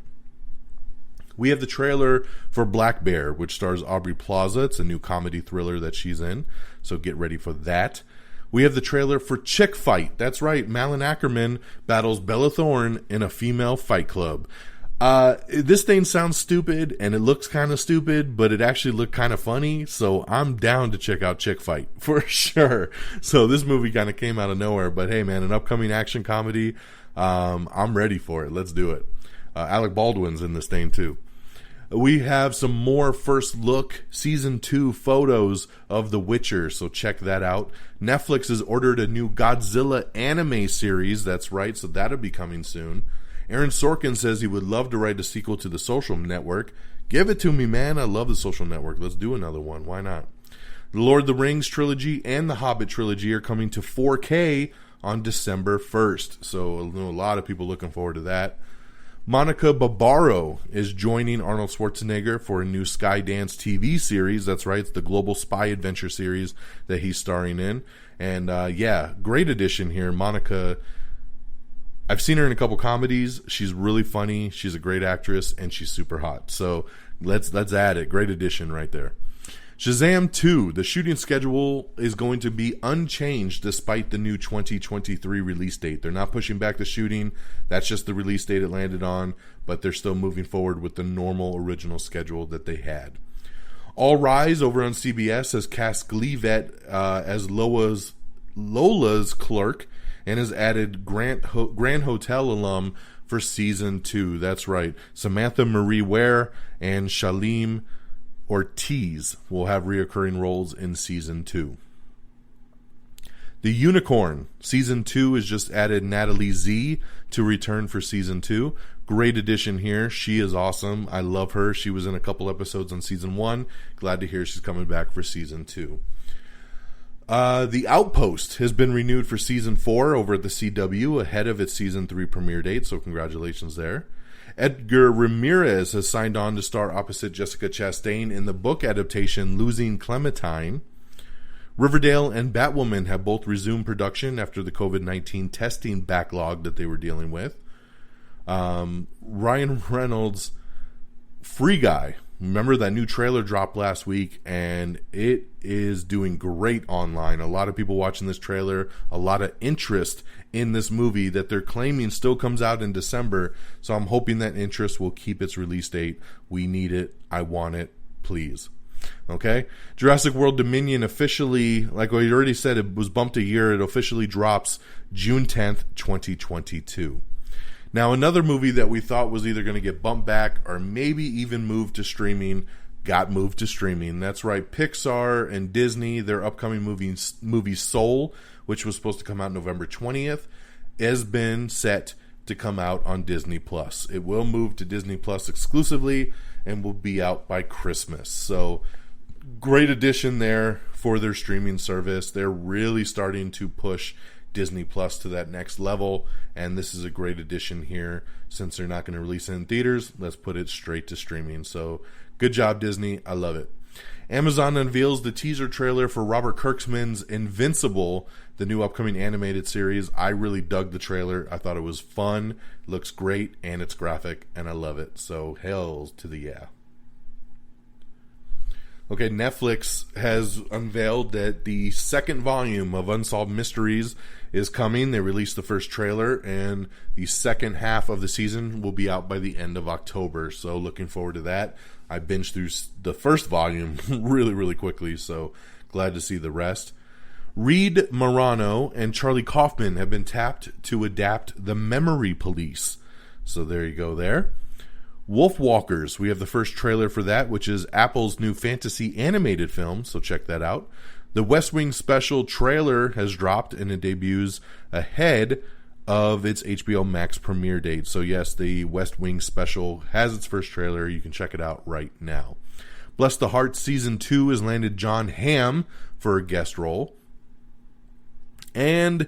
We have the trailer for Black Bear, which stars Aubrey Plaza. It's a new comedy thriller that she's in, so get ready for that. We have the trailer for Chick Fight. That's right, Malin Ackerman battles Bella Thorne in a female fight club. This thing sounds stupid, and it looks kind of stupid, but it actually looked kind of funny, so I'm down to check out Chick Fight, for sure. So this movie kind of came out of nowhere, but hey man, an upcoming action comedy, I'm ready for it. Let's do it. Alec Baldwin's in this thing too. We have some more first look season 2 photos of The Witcher, so check that out. Netflix has ordered a new Godzilla anime series. That's right, so that'll be coming soon. Aaron Sorkin says he would love to write a sequel to The Social Network. Give it to me, man. I love The Social Network. Let's do another one. Why not? The Lord of the Rings trilogy and the Hobbit trilogy are coming to 4K on December 1st. So a lot of people looking forward to that. Monica Barbaro is joining Arnold Schwarzenegger for a new Skydance TV series. That's right, it's the global spy adventure series that he's starring in. And yeah, great addition here. Monica, I've seen her in a couple comedies. She's really funny. She's a great actress, and she's super hot. So let's add it. Great addition right there. Shazam 2, the shooting schedule is going to be unchanged despite the new 2023 release date. They're not pushing back the shooting. That's just the release date it landed on, but they're still moving forward with the normal original schedule that they had. All Rise over on CBS has cast Glee vet as Lola's clerk and has added Grand Hotel alum for season 2. That's right. Samantha Marie Ware and Shalim Ortiz will have reoccurring roles in season 2. The Unicorn season 2 has just added Natalie Z to return for season 2. Great addition here. She is awesome. I love her. She was in a couple episodes on season 1. Glad to hear she's coming back for season 2. The Outpost has been renewed for season 4 over at the CW ahead of its season 3 premiere date, so congratulations there. Edgar Ramirez has signed on to star opposite Jessica Chastain in the book adaptation Losing Clementine. Riverdale and Batwoman have both resumed production after the COVID-19 testing backlog that they were dealing with. Ryan Reynolds' Free Guy. Remember that new trailer dropped last week, and it is doing great online. A lot of people watching this trailer, a lot of interest in this movie that they're claiming still comes out in December. So I'm hoping that interest will keep its release date. We need it. I want it. Please. Okay? Jurassic World Dominion officially, like we already said, it was bumped a year. It officially drops June 10th, 2022. Now, another movie that we thought was either going to get bumped back or maybe even moved to streaming got moved to streaming. That's right, Pixar and Disney, their upcoming movie Soul, which was supposed to come out November 20th, has been set to come out on Disney+. It will move to Disney Plus exclusively and will be out by Christmas. So, great addition there for their streaming service. They're really starting to push Disney Plus to that next level, and this is a great addition here. Since they're not going to release it in theaters, let's put it straight to streaming. So good job, Disney. I love it. Amazon unveils the teaser trailer for Robert Kirkman's Invincible, the new upcoming animated series. I really dug the trailer. I thought it was fun, looks great, and it's graphic, and I love it. So hells to the yeah. Okay, Netflix has unveiled that the second volume of Unsolved Mysteries is coming. They released the first trailer, and the second half of the season will be out by the end of October. So looking forward to that. I binged through the first volume really, really quickly, so glad to see the rest. Reed Morano and Charlie Kaufman have been tapped to adapt The Memory Police. So there you go there. Wolfwalkers, we have the first trailer for that, which is Apple's new fantasy animated film, so check that out. The West Wing special trailer has dropped, and it debuts ahead of its HBO Max premiere date. So yes, the West Wing special has its first trailer. You can check it out right now. Bless the Heart Season 2 has landed John Hamm for a guest role. And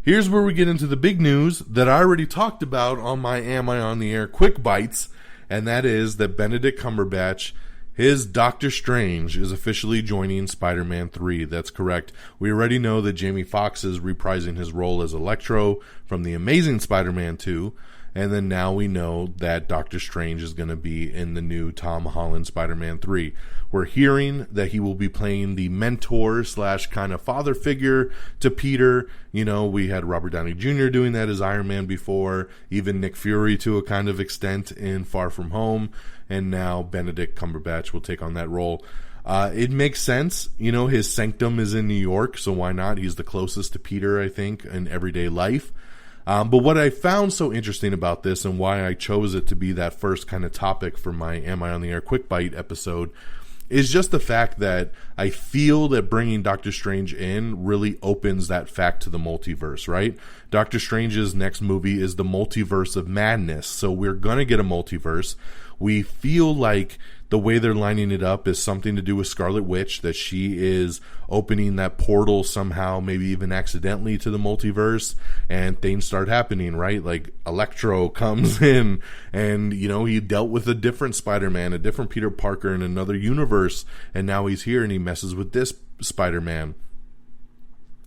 here's where we get into the big news that I already talked about on my Am I on the Air Quick Bites, and that is that Benedict Cumberbatch, his Doctor Strange, is officially joining Spider-Man 3. That's correct. We already know that Jamie Foxx is reprising his role as Electro from The Amazing Spider-Man 2, and then now we know that Doctor Strange is going to be in the new Tom Holland Spider-Man 3. We're hearing that he will be playing the mentor / kind of father figure to Peter. You know, we had Robert Downey Jr. doing that as Iron Man before, even Nick Fury to a kind of extent in Far From Home, and now Benedict Cumberbatch will take on that role. It makes sense. You know, his sanctum is in New York, so why not? He's the closest to Peter, I think, in everyday life. But what I found so interesting about this and why I chose it to be that first kind of topic for my Am I on the Air Quick Bite episode is just the fact that I feel that bringing Doctor Strange in really opens that fact to the multiverse, right? Doctor Strange's next movie is the Multiverse of Madness, so we're going to get a multiverse. We feel like the way they're lining it up is something to do with Scarlet Witch, that she is opening that portal somehow, maybe even accidentally, to the multiverse, and things start happening, right? Like Electro comes in, and, you know, he dealt with a different Spider-Man, a different Peter Parker in another universe, and now he's here and he messes with this Spider-Man.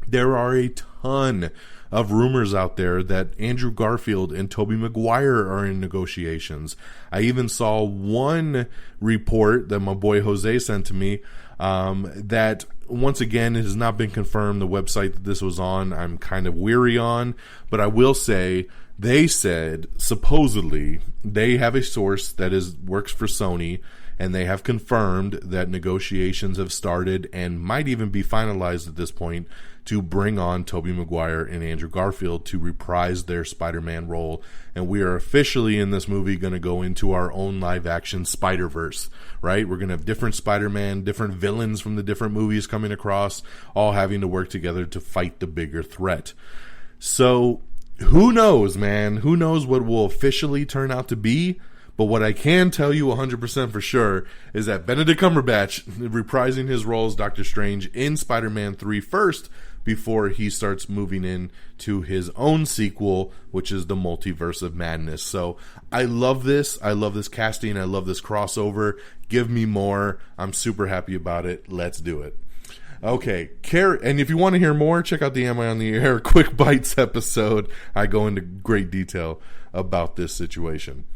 There are a ton of rumors out there that Andrew Garfield and Tobey Maguire are in negotiations. I even saw one report that my boy Jose sent to me that, once again, it has not been confirmed. The website that this was on, I'm kind of weary on, but I will say they said supposedly they have a source that works for Sony, and they have confirmed that negotiations have started and might even be finalized at this point to bring on Tobey Maguire and Andrew Garfield to reprise their Spider-Man role. And we are officially in this movie going to go into our own live-action Spider-Verse, right? We're going to have different Spider-Man, different villains from the different movies coming across, all having to work together to fight the bigger threat. So, who knows, man? Who knows what will officially turn out to be? But what I can tell you 100% for sure is that Benedict Cumberbatch reprising his role as Doctor Strange in Spider-Man 3 first, before he starts moving in to his own sequel, which is the Multiverse of Madness. So I love this. I love this casting. I love this crossover. Give me more. I'm super happy about it. Let's do it. Okay, and if you want to hear more, check out the Am I on the Air Quick Bites episode. I go into great detail about this situation.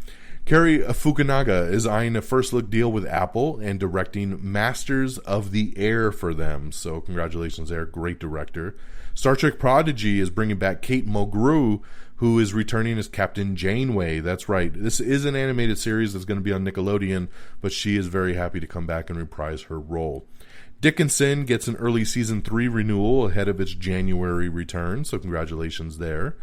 Cary Fukunaga is eyeing a first-look deal with Apple and directing Masters of the Air for them. So congratulations there, great director. Star Trek Prodigy is bringing back Kate Mulgrew, who is returning as Captain Janeway. That's right. This is an animated series that's going to be on Nickelodeon, but she is very happy to come back and reprise her role. Dickinson gets an early Season 3 renewal ahead of its January return, so congratulations there.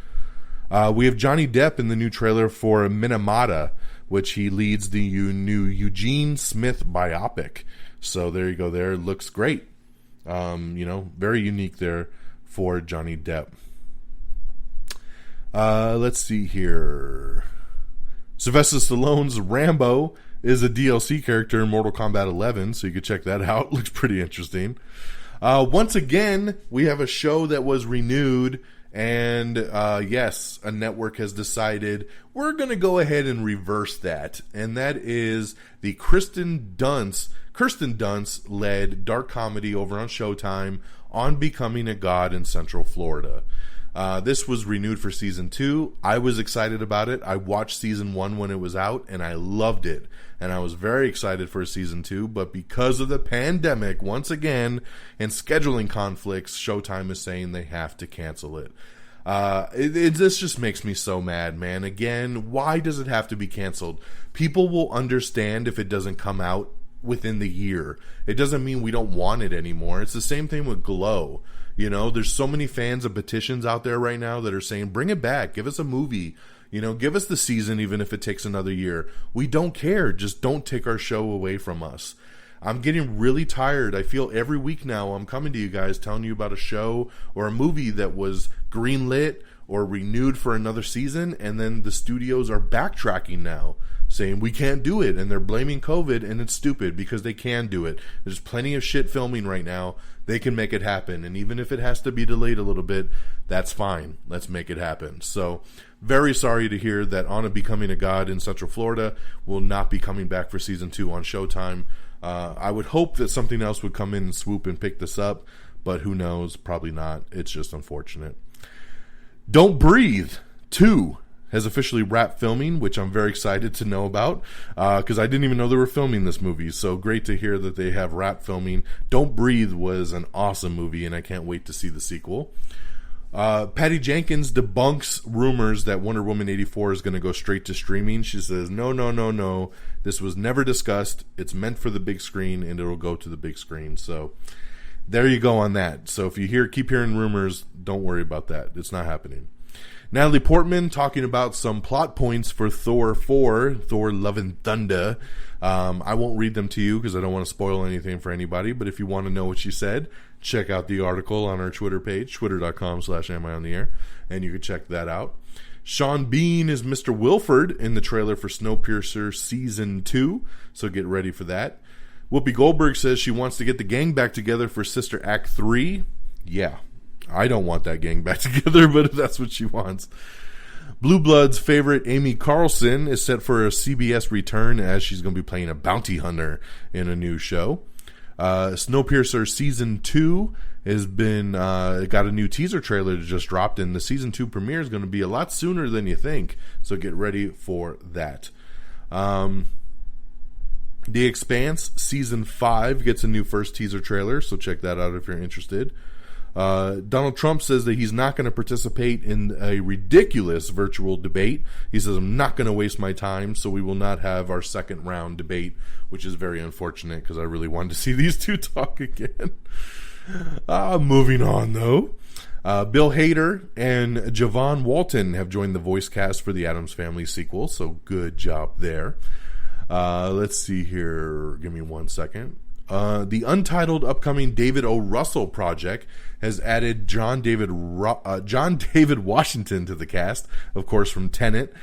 We have Johnny Depp in the new trailer for Minamata, which he leads the new Eugene Smith biopic. So there you go there. Looks great. Very unique there for Johnny Depp. Let's see here. Sylvester Stallone's Rambo is a DLC character in Mortal Kombat 11, so you can check that out. Looks pretty interesting. Once again, we have a show that was renewed. And yes, a network has decided we're going to go ahead and reverse that. And that is the Kirsten Dunst-led dark comedy over on Showtime on becoming a god in Central Florida. This was renewed for Season 2. I was excited about it. I watched Season 1 when it was out, and I loved it. And I was very excited for Season 2, but because of the pandemic, once again, and scheduling conflicts, Showtime is saying they have to cancel it. This just makes me so mad, man. Again, why does it have to be canceled? People will understand if it doesn't come out within the year. It doesn't mean we don't want it anymore. It's the same thing with Glow. You know, there's so many fans of petitions out there right now that are saying, bring it back, give us a movie, you know, give us the season even if it takes another year. We don't care. Just don't take our show away from us. I'm getting really tired. I feel every week now I'm coming to you guys telling you about a show or a movie that was greenlit or renewed for another season, and then the studios are backtracking now, saying we can't do it, and they're blaming COVID, and it's stupid because they can do it. There's plenty of shit filming right now. They can make it happen, and even if it has to be delayed a little bit, that's fine. Let's make it happen. So, very sorry to hear that Anna Becoming a God in Central Florida will not be coming back for season 2 on Showtime. I would hope that something else would come in and swoop and pick this up, but who knows? Probably not. It's just unfortunate. Don't Breathe 2 has officially wrapped filming, which I'm very excited to know about, because I didn't even know they were filming this movie. So great to hear that they have wrapped filming. Don't Breathe was an awesome movie, and I can't wait to see the sequel. Patty Jenkins debunks rumors that Wonder Woman 84 is going to go straight to streaming. She says, no. This was never discussed. It's meant for the big screen, and it'll go to the big screen. So there you go on that. So if you keep hearing rumors, don't worry about that. It's not happening. Natalie Portman talking about some plot points for Thor 4, Thor Love and Thunder. I won't read them to you because I don't want to spoil anything for anybody, but if you want to know what she said, check out the article on our Twitter page, twitter.com/amiontheair, and you can check that out. Sean Bean is Mr. Wilford in the trailer for Snowpiercer Season 2, so get ready for that. Whoopi Goldberg says she wants to get the gang back together for Sister Act 3. Yeah, I don't want that gang back together, but that's what she wants. Blue Blood's favorite Amy Carlson is set for a CBS return as she's going to be playing a bounty hunter in a new show. Snowpiercer Season 2 has been got a new teaser trailer that just dropped, and the Season 2 premiere is going to be a lot sooner than you think, so get ready for that. The Expanse Season 5 gets a new first teaser trailer, so check that out if you're interested. Donald Trump says that he's not going to participate in a ridiculous virtual debate. He says, I'm not going to waste my time, so we will not have our second round debate, which is very unfortunate because I really wanted to see these two talk again. Moving on, though. Bill Hader and Javon Walton have joined the voice cast for the Addams Family sequel, so good job there. Let's see here. Give me 1 second. The untitled upcoming David O. Russell project has added John David Washington to the cast, of course, from Tenet.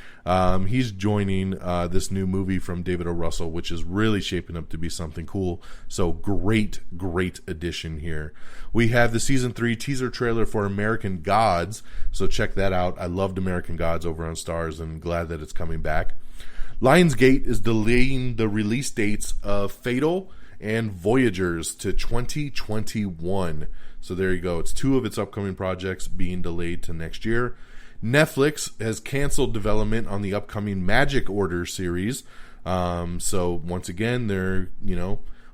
He's joining this new movie from David O. Russell, which is really shaping up to be something cool. So great addition here. We have the Season 3 teaser trailer for American Gods, so check that out. I loved American Gods over on Starz, and glad that it's coming back. Lionsgate is delaying the release dates of Fatal and Voyagers to 2021. So there you go. It's 2 of its upcoming projects being delayed to next year. Netflix has canceled development on the upcoming Magic Order series. So once again, they're,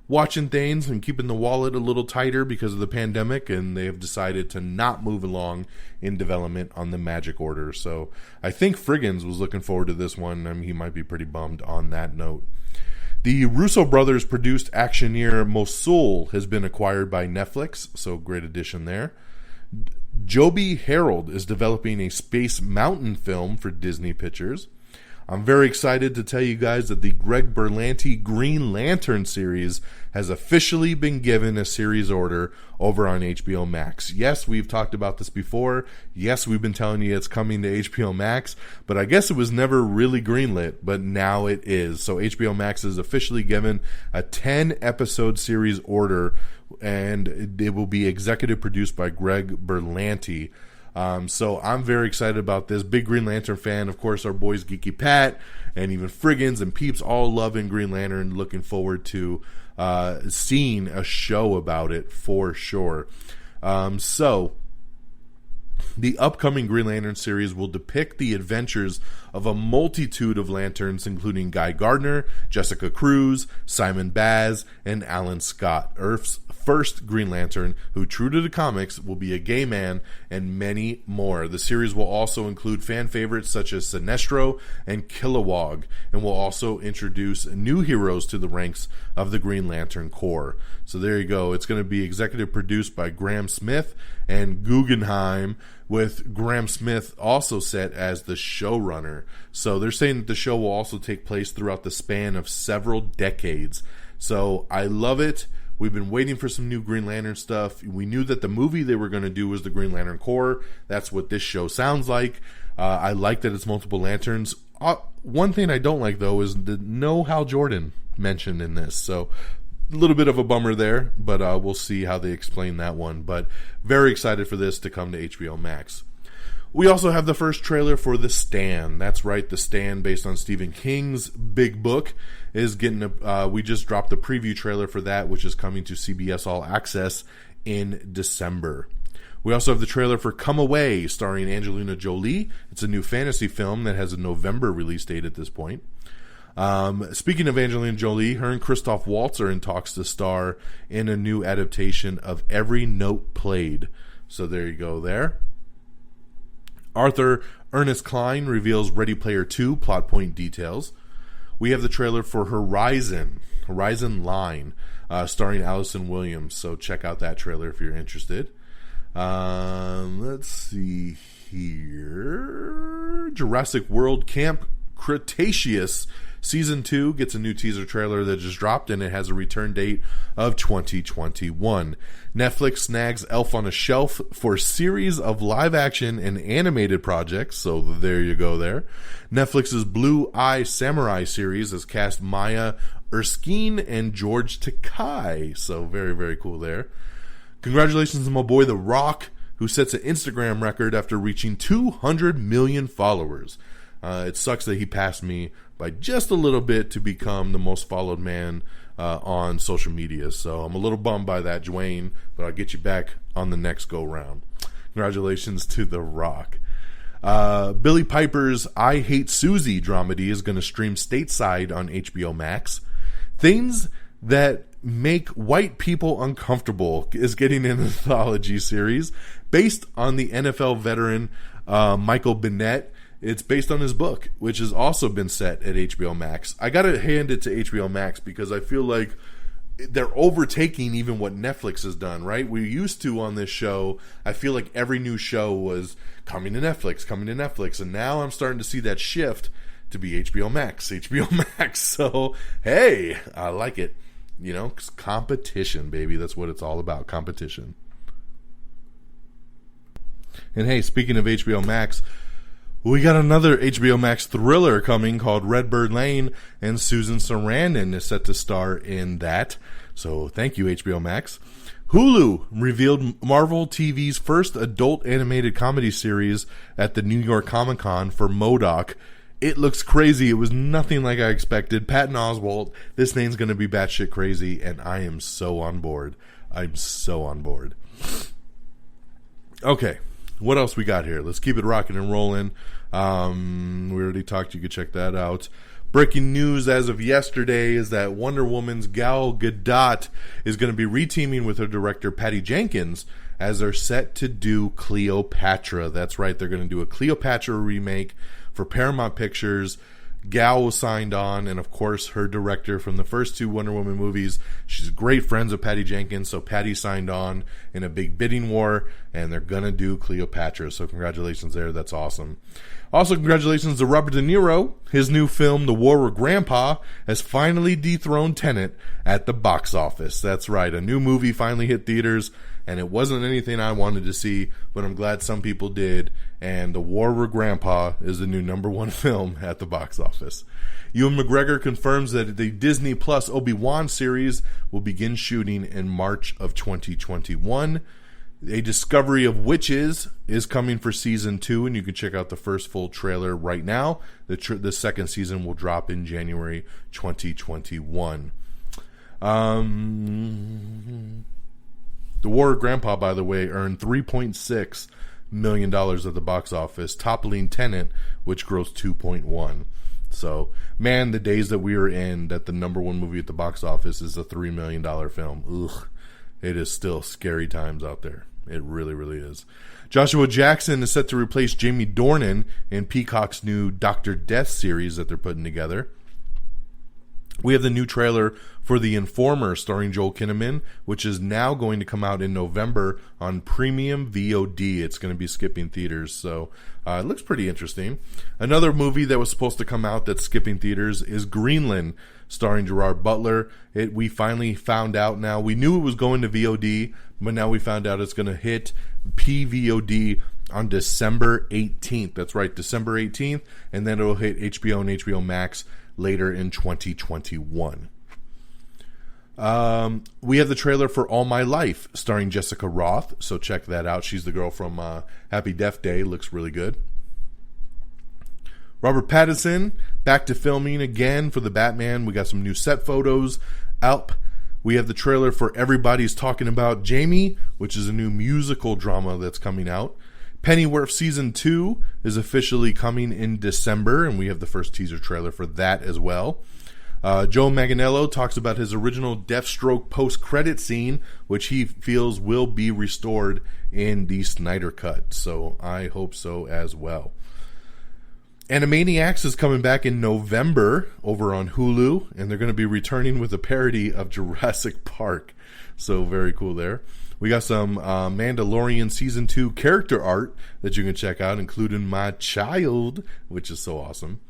watching things and keeping the wallet a little tighter because of the pandemic, and they have decided to not move along in development on the Magic Order. So I think Friggins was looking forward to this one. I mean, he might be pretty bummed on that note. The Russo brothers produced actioneer Mosul has been acquired by Netflix, so great addition there. Joby Harold is developing a Space Mountain film for Disney Pictures. I'm very excited to tell you guys that the Greg Berlanti Green Lantern series has officially been given a series order over on HBO Max. Yes, we've talked about this before. Yes, we've been telling you it's coming to HBO Max, but I guess it was never really greenlit, but now it is. So HBO Max is officially given a 10-episode series order, and it will be executive produced by Greg Berlanti. So I'm very excited about this. Big Green Lantern fan. Of course, our boys Geeky Pat and even Friggins and Peeps all loving Green Lantern. Looking forward to seeing a show about it for sure. So the upcoming Green Lantern series will depict the adventures of a multitude of lanterns, including Guy Gardner, Jessica Cruz, Simon Baz, and Alan Scott, Earth's first Green Lantern, who, true to the comics, will be a gay man, and many more. The series will also include fan favorites such as Sinestro and Kilowog, and will also introduce new heroes to the ranks of the Green Lantern Corps. So there you go. It's going to be executive produced by Graham Smith and Guggenheim, with Graham Smith also set as the showrunner. So they're saying that the show will also take place throughout the span of several decades. So I love it. We've been waiting for some new Green Lantern stuff. We knew that the movie they were going to do was the Green Lantern Corps. That's what this show sounds like. I like that it's multiple lanterns. One thing I don't like, though, is no Hal Jordan mentioned in this. So a little bit of a bummer there, but we'll see how they explain that one. But very excited for this to come to HBO Max. We also have the first trailer for The Stand. That's right, The Stand, based on Stephen King's big book, is getting we just dropped the preview trailer for that, which is coming to CBS All Access in December. We also have the trailer for Come Away, starring Angelina Jolie. It's a new fantasy film that has a November release date at this point. Speaking of Angelina Jolie, her and Christoph Waltz are in talks to star in a new adaptation of Every Note Played. So there you go there. Arthur Ernest Cline reveals Ready Player 2 plot point details. We have the trailer for Horizon Line, starring Allison Williams. So check out that trailer if you're interested. Let's see here. Jurassic World Camp Cretaceous Season 2 gets a new teaser trailer that just dropped, and it has a return date of 2021. Netflix snags Elf on a Shelf for a series of live-action and animated projects, so there you go there. Netflix's Blue Eye Samurai series has cast Maya Erskine and George Takei, so very, very cool there. Congratulations to my boy The Rock, who sets an Instagram record after reaching 200 million followers. It sucks that he passed me by just a little bit to become the most followed man on social media. So I'm a little bummed by that, Dwayne, but I'll get you back on the next go-round. Congratulations to The Rock. Billy Piper's I Hate Susie dramedy is going to stream stateside on HBO Max. Things that make white people uncomfortable is getting an anthology series based on the NFL veteran Michael Bennett. It's based on his book, which has also been set at HBO Max. I got to hand it to HBO Max because I feel like they're overtaking even what Netflix has done, right? We used to on this show, I feel like every new show was coming to Netflix, and now I'm starting to see that shift to be HBO Max. So, hey, I like it. You know, competition, baby. That's what it's all about, competition. And hey, speaking of HBO Max, we got another HBO Max thriller coming called Redbird Lane, and Susan Sarandon is set to star in that. So thank you, HBO Max. Hulu revealed Marvel TV's first adult animated comedy series at the New York Comic Con for MODOK. It looks crazy. It was nothing like I expected. Patton Oswalt, this thing's going to be batshit crazy, and I am so on board. Okay. What else we got here? Let's keep it rocking and rolling. We already talked. You could check that out. Breaking news as of yesterday is that Wonder Woman's Gal Gadot is going to be reteaming with her director Patty Jenkins as they're set to do Cleopatra. That's right. They're going to do a Cleopatra remake for Paramount Pictures. Gal was signed on, and of course her director from the first two Wonder Woman movies. She's great friends with Patty Jenkins, so Patty signed on in a big bidding war, and they're gonna do Cleopatra. So congratulations there. That's awesome. Also, congratulations to Robert De Niro. His new film, The War with Grandpa, has finally dethroned Tenet at the box office. That's right. A new movie finally hit theaters, and it wasn't anything I wanted to see, but I'm glad some people did. And The War with Grandpa is the new #1 film at the box office. Ewan McGregor confirms that the Disney Plus Obi-Wan series will begin shooting in March of 2021. A Discovery of Witches is coming for season 2, and you can check out the first full trailer right now. The second season will drop in January 2021. The War of Grandpa, by the way, earned 3.6 million at the box office, toppling Tenet, which grossed 2.1. So, man, the days that we are in, that the number one movie at the box office is a $3 million film. Ugh, it is still scary times out there. It really, really is. Joshua Jackson is set to replace Jamie Dornan in Peacock's new Dr. Death series that they're putting together. We have the new trailer for The Informer starring Joel Kinnaman, which is now going to come out in November on premium VOD. It's going to be skipping theaters, so it looks pretty interesting. Another movie that was supposed to come out that's skipping theaters is Greenland, starring Gerard Butler. We finally found out now. We knew it was going to VOD, but now we found out it's going to hit PVOD on December 18th. That's right, December 18th, and then it'll hit HBO and HBO Max later in 2021. We have the trailer for All My Life starring Jessica Roth, so check that out. She's the girl from Happy Death Day. Looks really good. Robert Pattinson back to filming again for the Batman. We got some new set photos up. We have the trailer for Everybody's Talking About Jamie, which is a new musical drama that's coming out. Pennyworth Season 2 is officially coming in December, and we have the first teaser trailer for that as well. Joe Manganiello talks about his original Deathstroke post-credit scene, which he feels will be restored in the Snyder Cut. So I hope so as well. Animaniacs is coming back in November over on Hulu, and they're going to be returning with a parody of Jurassic Park. So very cool there. We got some Mandalorian Season 2 character art that you can check out, including my child, which is so awesome.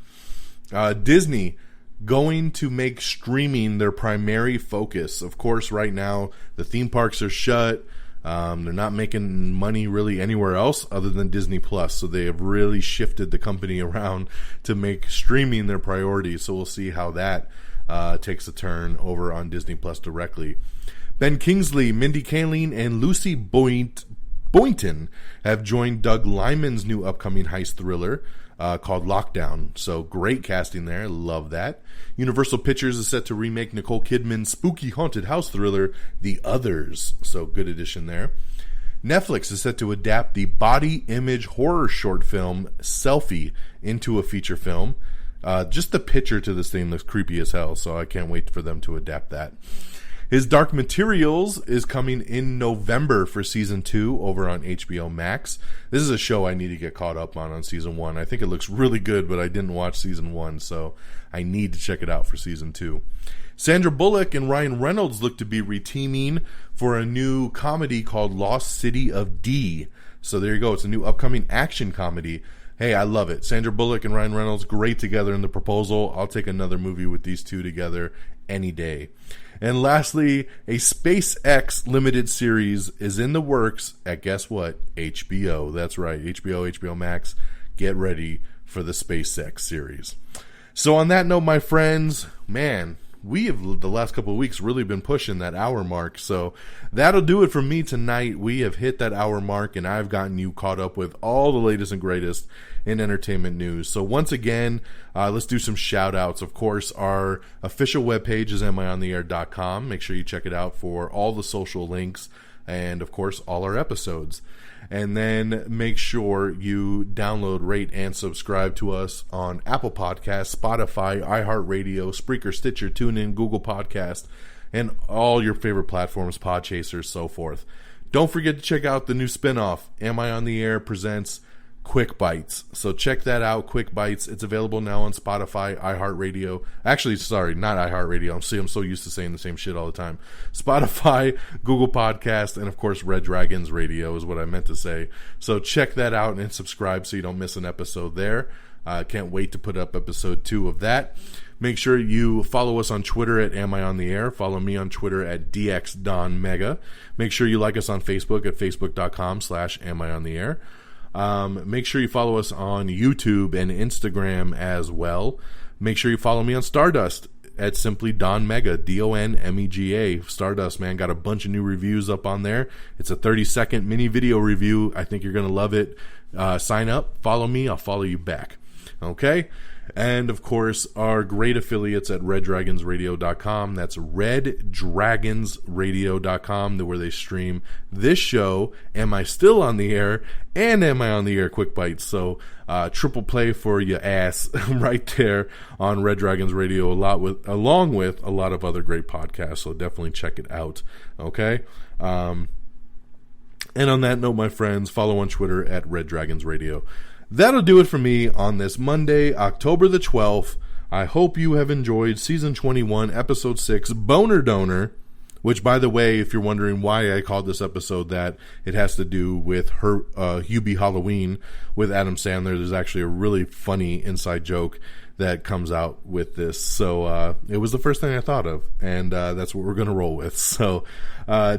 Disney going to make streaming their primary focus. Of course, right now, the theme parks are shut. They're not making money really anywhere else other than Disney Plus. So they have really shifted the company around to make streaming their priority. So we'll see how that takes a turn over on Disney Plus directly. Ben Kingsley, Mindy Kaling, and Lucy Boynton have joined Doug Liman's new upcoming heist thriller called Lockdown. So great casting there. Love that. Universal Pictures is set to remake Nicole Kidman's spooky haunted house thriller, The Others. So good addition there. Netflix is set to adapt the body image horror short film Selfie into a feature film. Just the picture to this thing looks creepy as hell, so I can't wait for them to adapt that. His Dark Materials is coming in November for Season 2 over on HBO Max. This is a show I need to get caught up on Season 1. I think it looks really good, but I didn't watch Season 1, so I need to check it out for Season 2. Sandra Bullock and Ryan Reynolds look to be reteaming for a new comedy called Lost City of D. So there you go. It's a new upcoming action comedy. Hey, I love it. Sandra Bullock and Ryan Reynolds, great together in The Proposal. I'll take another movie with these two together any day. And lastly, a SpaceX limited series is in the works at, guess what? HBO. That's right, HBO Max. Get ready for the SpaceX series. So on that note, my friends, man, we have the last couple of weeks really been pushing that hour mark. So that'll do it for me tonight. We have hit that hour mark, and I've gotten you caught up with all the latest and greatest in entertainment news. So once again, let's do some shout outs. Of course, our official webpage is amiontheair.com. Make sure you check it out for all the social links and, of course, all our episodes. And then make sure you download, rate, and subscribe to us on Apple Podcasts, Spotify, iHeartRadio, Spreaker, Stitcher, TuneIn, Google Podcasts, and all your favorite platforms, Podchasers, so forth. Don't forget to check out the new spinoff, Am I on the Air presents Quick Bites. So check that out, Quick Bites. It's available now on Spotify, iHeartRadio. Actually, sorry, not iHeartRadio. I'm so used to saying the same shit all the time. Spotify, Google Podcast, and of course Red Dragons Radio is what I meant to say. So check that out and subscribe so you don't miss an episode there. Can't wait to put up episode 2 of that. Make sure you follow us on Twitter at Am I on the Air. Follow me on Twitter at DXDonMega. Make sure you like us on Facebook at facebook.com/Am I on the Air. Make sure you follow us on YouTube and Instagram as well. Make sure you follow me on Stardust at simply Don Mega, DONMEGA. Stardust, man, got a bunch of new reviews up on there. It's a 30-second mini video review. I think you're going to love it. Sign up, follow me, I'll follow you back. Okay? And, of course, our great affiliates at reddragonsradio.com. That's reddragonsradio.com, where they stream this show, Am I Still on the Air, and Am I on the Air Quick Bites. So, triple play for your ass right there on Red Dragons Radio, along with a lot of other great podcasts. So, definitely check it out, okay? And on that note, my friends, follow on Twitter at Red Dragons Radio. That'll do it for me on this Monday, October the 12th. I hope you have enjoyed Season 21, Episode 6, Boner Donor, which, by the way, if you're wondering why I called this episode that, it has to do with Hubie Halloween with Adam Sandler. There's actually a really funny inside joke that comes out with this. So it was the first thing I thought of, and that's what we're going to roll with. So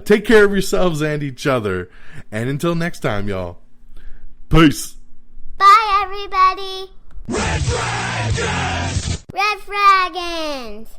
take care of yourselves and each other. And until next time, y'all, peace. Bye, everybody. Red Dragons! Red Dragons!